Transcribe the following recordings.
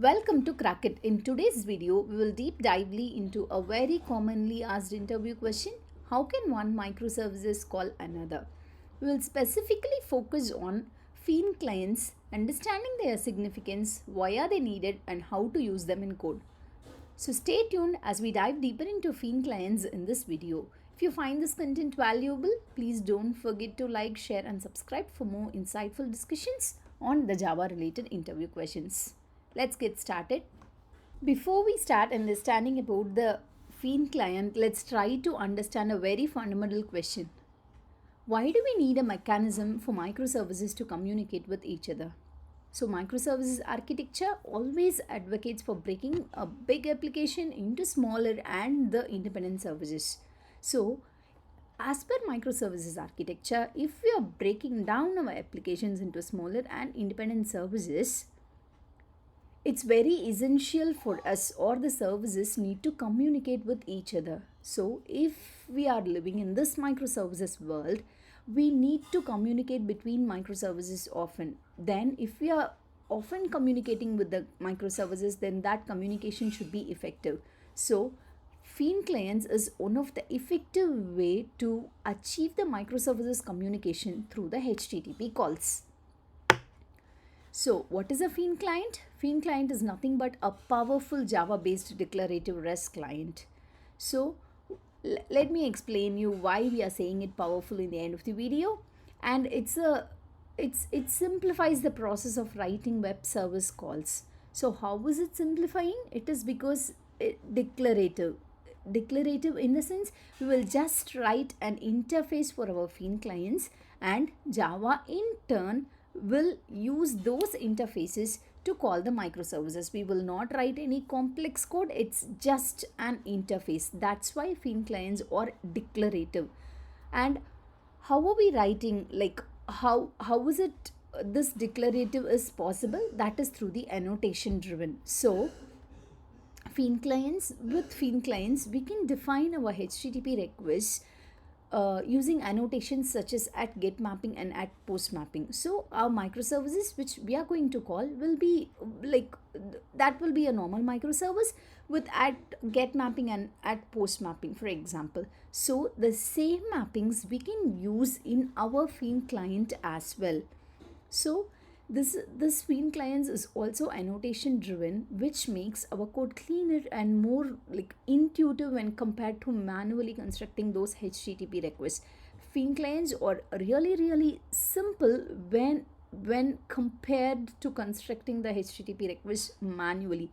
Welcome to Crack It. In today's video, we will deep dively into a very commonly asked interview question: how can one microservices call another? We will specifically focus on Feign clients, understanding their significance, why are they needed, and how to use them in code. So stay tuned as we dive deeper into Feign clients in this video. If you find this content valuable, please don't forget to like, share, and subscribe for more insightful discussions on the Java related interview questions. Let's get started. Before we start understanding about the Feign client, let's try to understand a very fundamental question. Why do we need a mechanism for microservices to communicate with each other? So microservices architecture always advocates for breaking a big application into smaller and the independent services. So as per microservices architecture, if we are breaking down our applications into smaller and independent services, it's very essential for us or the services need to communicate with each other. So if we are living in this microservices world, we need to communicate between microservices often. Then if we are often communicating with the microservices, then that communication should be effective. So Feign clients is one of the effective way to achieve the microservices communication through the HTTP calls. So what is a Feign client? Feign client is nothing but a powerful Java-based declarative REST client. So let me explain you why we are saying it powerful in the end of the video. And it simplifies the process of writing web service calls. So how is it simplifying? It is because declarative in the sense we will just write an interface for our Feign clients, and Java in turn will use those interfaces to call the microservices. We will not write any complex code, it's just an interface. That's why Feign clients are declarative. And how are we writing, like how is it this declarative is possible? That is through the annotation driven. So Feign clients, we can define our HTTP requests using annotations such as at get mapping and at post mapping. So our microservices which we are going to call will be like that will be a normal microservice with at get mapping and at post mapping, for example. So the same mappings we can use in our Feign client as well. So this Feign clients is also annotation driven, which makes our code cleaner and more like intuitive when compared to manually constructing those HTTP requests. Feign clients are really simple when compared to constructing the HTTP request manually.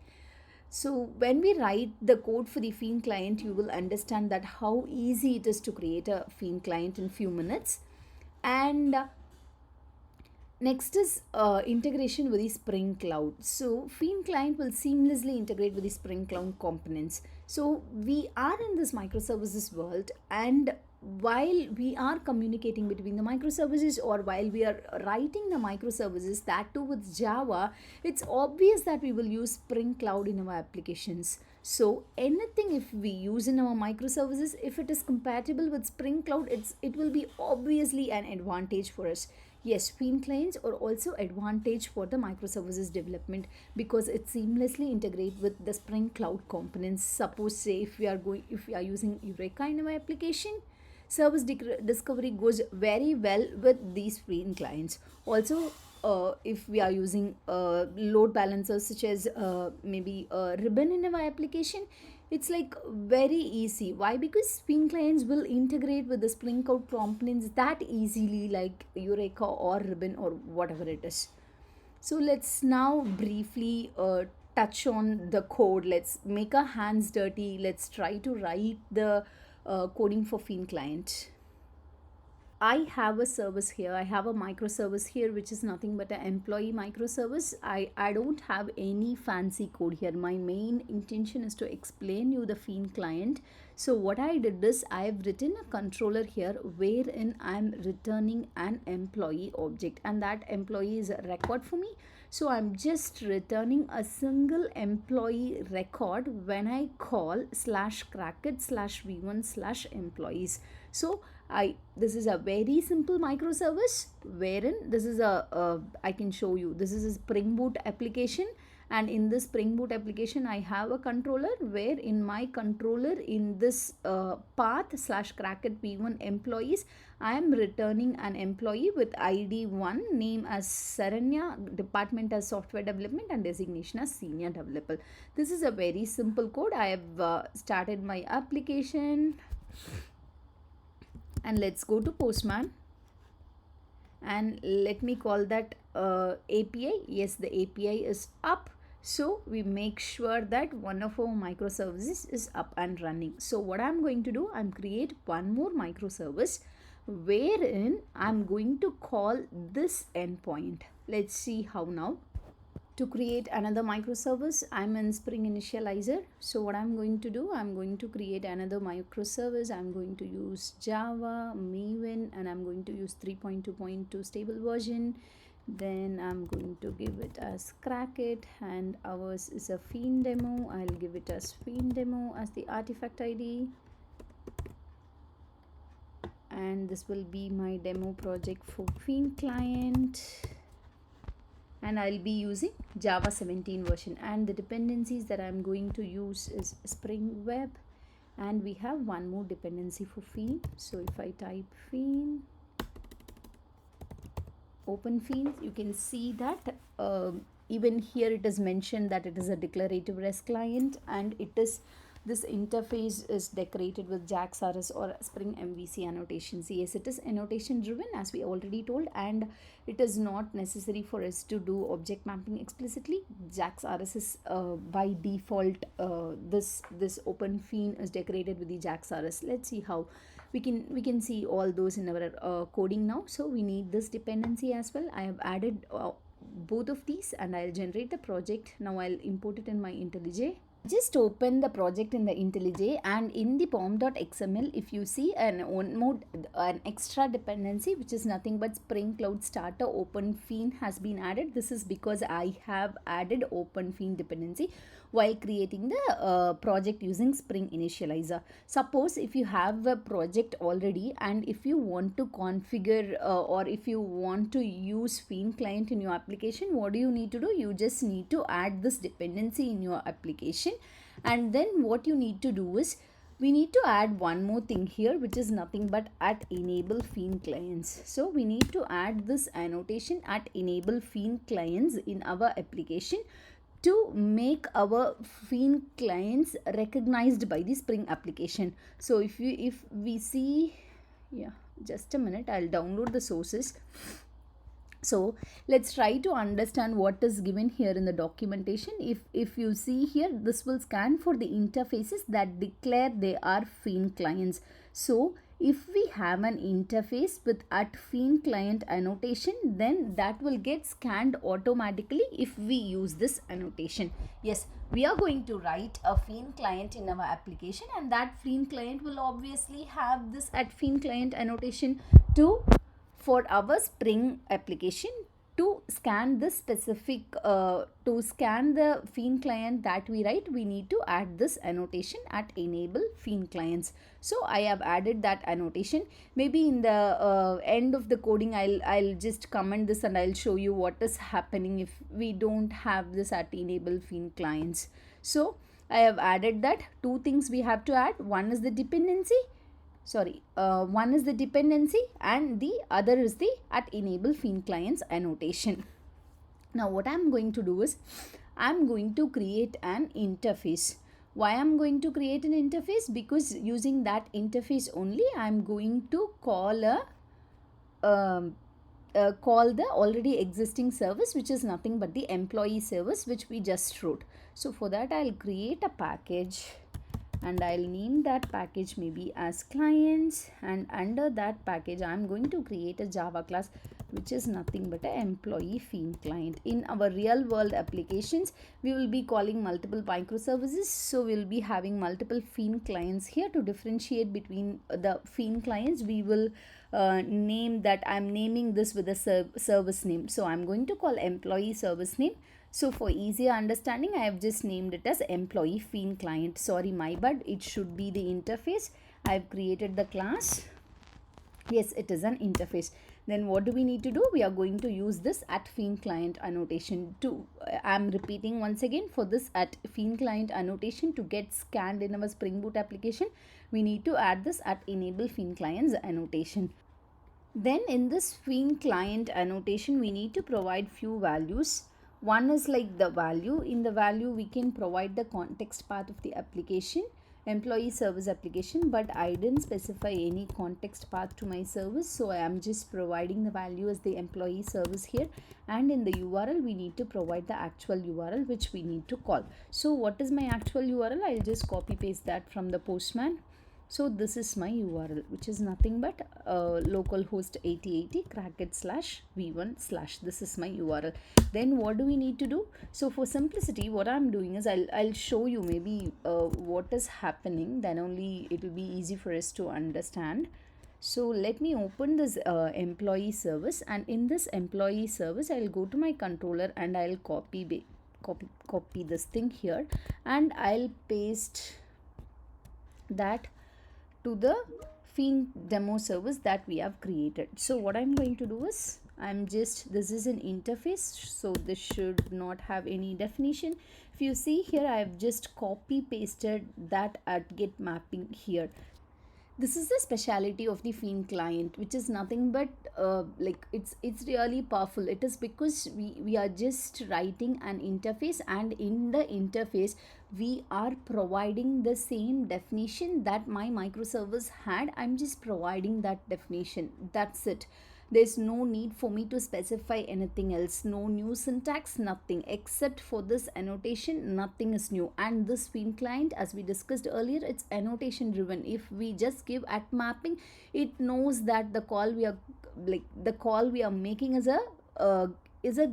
So when we write the code for the Feign client, you will understand that how easy it is to create a Feign client in few minutes. And next is integration with the Spring Cloud. So Feign client will seamlessly integrate with the Spring Cloud components. So we are in this microservices world, and while we are communicating between the microservices or while we are writing the microservices, that too with Java, it's obvious that we will use Spring Cloud in our applications. So anything if we use in our microservices, if it is compatible with Spring Cloud, it will be obviously an advantage for us. Yes, Feign clients are also advantage for the microservices development because it seamlessly integrate with the Spring Cloud components. Suppose say if we are using Eureka in our application, service discovery goes very well with these Feign clients. Also, if we are using load balancers such as maybe a ribbon in our application, it's like very easy. Why? Because Feign clients will integrate with the Spring Cloud components that easily, like Eureka or ribbon or whatever it is. So let's now briefly touch on the code. Let's make our hands dirty. Let's try to write the coding for Feign client. I have a service here. I have a microservice here, which is nothing but an employee microservice. I don't have any fancy code here. My main intention is to explain you the Feign client. So what I did is I've written a controller here wherein I'm returning an employee object, and that employee is a record for me. So I'm just returning a single employee record when I call /crackit/v1/employees. So this is a very simple microservice wherein this is I can show you, this is a Spring Boot application, And in this Spring Boot application, I have a controller where in my controller in this path /cracket p1 employees, I am returning an employee with ID 1, name as Saranya, department as software development, and designation as senior developer. This is a very simple code. I have started my application, and let's go to Postman, and let me call that API. Yes, the API is up. So we make sure that one of our microservices is up and running. So what I'm going to do, I'm create one more microservice wherein I'm going to call this endpoint. Let's see how now. To create another microservice, I'm in Spring Initializer. So what I'm going to do, I'm going to create another microservice. I'm going to use Java, Maven, and I'm going to use 3.2.2 stable version. Then I'm going to give it as Crackit, and ours is a Feign demo. I'll give it as Feign demo as the artifact ID. And this will be my demo project for FeignClient. And I'll be using Java 17 version, and the dependencies that I'm going to use is Spring Web, and we have one more dependency for Feign. So if I type Feign, open Feign, you can see that even here it is mentioned that it is a declarative REST client, and it is this interface is decorated with JAX-RS or Spring MVC annotations. Yes, it is annotation driven, as we already told, and it is not necessary for us to do object mapping explicitly. JAX-RS is by default, this open Feign is decorated with the JAX-RS. Let's see how we can see all those in our coding now. So we need this dependency as well. I have added both of these, and I'll generate the project. Now I'll import it in my IntelliJ. Just open the project in the IntelliJ, and in the pom.xml, if you see an extra dependency, which is nothing but Spring Cloud Starter Open Feign has been added. This is because I have added Open Feign dependency while creating the project using Spring Initializer. Suppose if you have a project already, and if you want to configure or if you want to use FeignClient in your application, what do you need to do? You just need to add this dependency in your application. And then what you need to do is, we need to add one more thing here, which is nothing but at enable FeignClients. So we need to add this annotation at enable FeignClients in our application to make our FeignClients recognized by the Spring application. So if we see, yeah, just a minute, I'll download the sources. So let's try to understand what is given here in the documentation. If you see here, this will scan for the interfaces that declare they are FeignClients. So if we have an interface with at FeignClient annotation, then that will get scanned automatically if we use this annotation. Yes, we are going to write a FeignClient in our application, and that FeignClient will obviously have this at FeignClient annotation too. For our Spring application, to scan this specific, to scan the FeignClient that we write, we need to add this annotation at enable FeignClients. So I have added that annotation. Maybe in the end of the coding, I'll just comment this and I'll show you what is happening if we don't have this at enable FeignClients. So I have added that. Two things we have to add. One is the dependency. One is the dependency, and the other is the at enable FeignClients annotation. Now what I'm going to do is, I'm going to create an interface. Why I'm going to create an interface? Because using that interface only, I'm going to call the already existing service, which is nothing but the employee service, which we just wrote. So for that, I'll create a package, and I'll name that package maybe as clients, and under that package I'm going to create a Java class which is nothing but an employee FeignClient. In our real world applications, we will be calling multiple microservices, so we'll be having multiple FeignClients here. To differentiate between the FeignClients, we will name that, I'm naming this with a service name. So I'm going to call employee service name. So for easier understanding, I have just named it as employee FeignClient. Sorry, my bad. It should be the interface. I have created the class. Yes, it is an interface. Then what do we need to do? We are going to use this at FeignClient annotation to, I'm repeating once again, for this at FeignClient annotation to get scanned in our Spring Boot application, we need to add this at enable FeignClient's annotation. Then in this FeignClient annotation, we need to provide few values. One is like the value. In the value, we can provide the context part of the application, employee service application, but I didn't specify any context path to my service, so I am just providing the value as the employee service here. And in the URL, we need to provide the actual URL which we need to call. So what is my actual URL? I'll just copy paste that from the Postman. So this is my URL, which is nothing but localhost 8080 /v1/ this is my URL. Then what do we need to do? So for simplicity, what I'm doing is I'll show you maybe what is happening, then only it will be easy for us to understand. So let me open this employee service, and in this employee service, I'll go to my controller and I'll copy this thing here, and I'll paste that to the Feign demo service that we have created. So what I'm going to do is, this is an interface, so this should not have any definition. If you see here, I've just copy pasted that at get mapping here. This is the speciality of the FeignClient, which is nothing but it's really powerful. It is because we are just writing an interface, and in the interface we are providing the same definition that my microservice had. I'm just providing that definition, that's it. There's no need for me to specify anything else, no new syntax, nothing, except for this annotation, nothing is new. And this FeignClient, as we discussed earlier, it's annotation driven. If we just give at mapping, it knows that the call we are making is a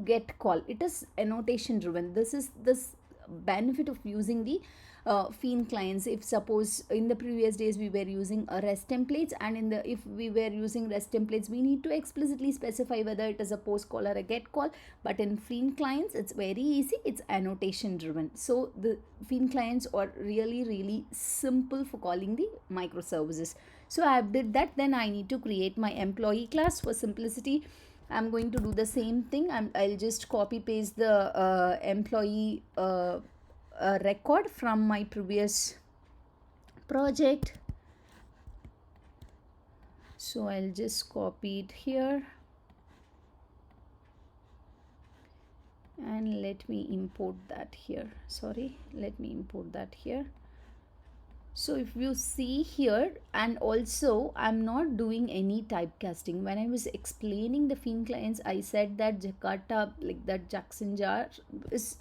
get call. It is annotation driven. This is this benefit of using the FeignClients. If suppose in the previous days we were using a REST templates, and if we were using REST templates, we need to explicitly specify whether it is a post call or a get call. But in FeignClients, it's very easy, it's annotation driven. So the FeignClients are really simple for calling the microservices. So I did that. Then I need to create my employee class. For simplicity, I'm going to do the same thing. I'll just copy paste the employee record from my previous project. So I'll just copy it here, and let me import that here. So if you see here, and also I'm not doing any typecasting. When I was explaining the FeignClients, I said that Jakarta, like that Jackson jar, is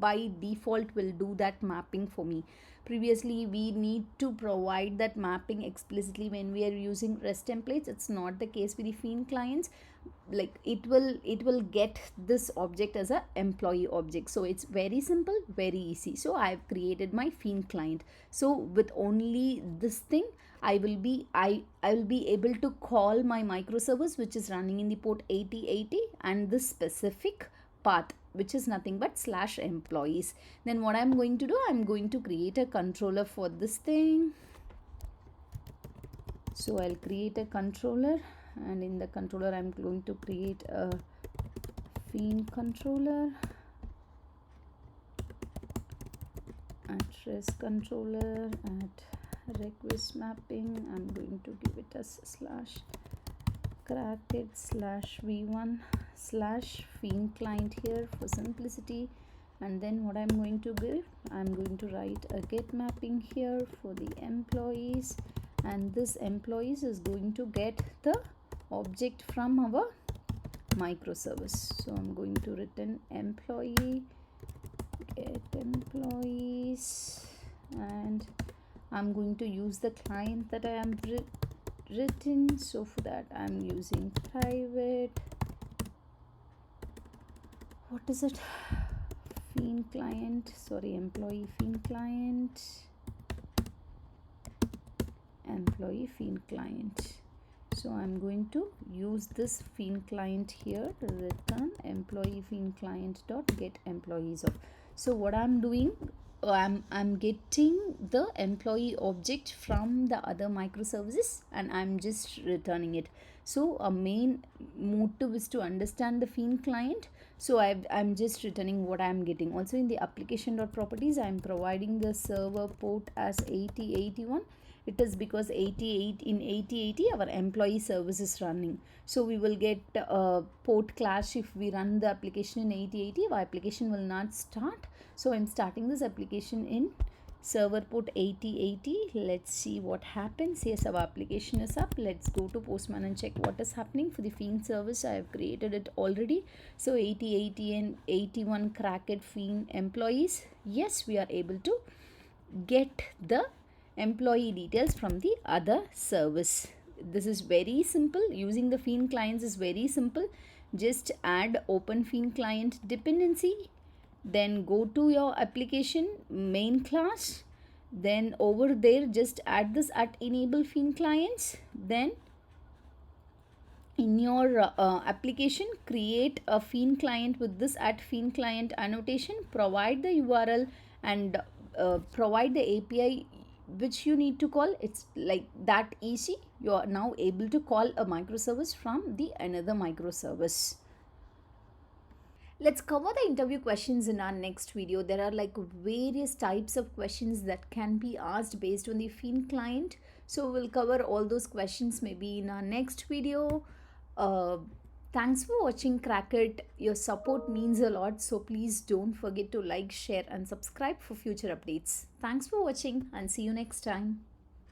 by default will do that mapping for me. Previously, we need to provide that mapping explicitly when we are using REST templates. It's not the case with the FeignClients. Like it will get this object as a employee object. So it's very simple, very easy. So I've created my FeignClient. So with only this thing, I will be able to call my microservice, which is running in the port 8080, and this specific path, which is nothing but /employees. Then what I'm going to do, I'm going to create a controller for this thing. So I'll create a controller, and in the controller I'm going to create a Feign controller, address controller, at request mapping. I'm going to give it as /v1/FeignClient here for simplicity. And then what I'm going to give, I'm going to write a get mapping here for the employees, and this employees is going to get the object from our microservice. So I'm going to return employee, get employees, and I'm going to use the client that I am written. So for that I'm using private, what is it, FeignClient, sorry, employee FeignClient, employee FeignClient. So I'm going to use this FeignClient here, return employee FeignClient dot get employees of. So what I'm doing, I'm getting the employee object from the other microservices and I'm just returning it. So a main motive is to understand the FeignClient. So I'm just returning what I'm getting. Also in the application.properties, I'm providing the server port as 8081. It is because 88 in 8080 our employee service is running. So we will get a port clash if we run the application in 8080. Our application will not start. So I'm starting this application in server port 8080. Let's see what happens. Yes, our application is up. Let's go to Postman and check what is happening. For the Feign service, I have created it already. So 8080 and 81 cracked Feign employees. Yes, we are able to get the employee details from the other service. This is very simple. Using the FeignClients is very simple. Just add open FeignClient dependency, then go to your application main class, then over there just add this at enable FeignClients, then in your application create a FeignClient with this at FeignClient annotation, provide the URL and provide the API which you need to call. It's like that easy. You are now able to call a microservice from the another microservice. Let's cover the interview questions in our next video. There are like various types of questions that can be asked based on the FeignClient. So we'll cover all those questions maybe in our next video. Uh, Thanks for watching Crack It. Your support means a lot. So please don't forget to like, share and subscribe for future updates. Thanks for watching and see you next time.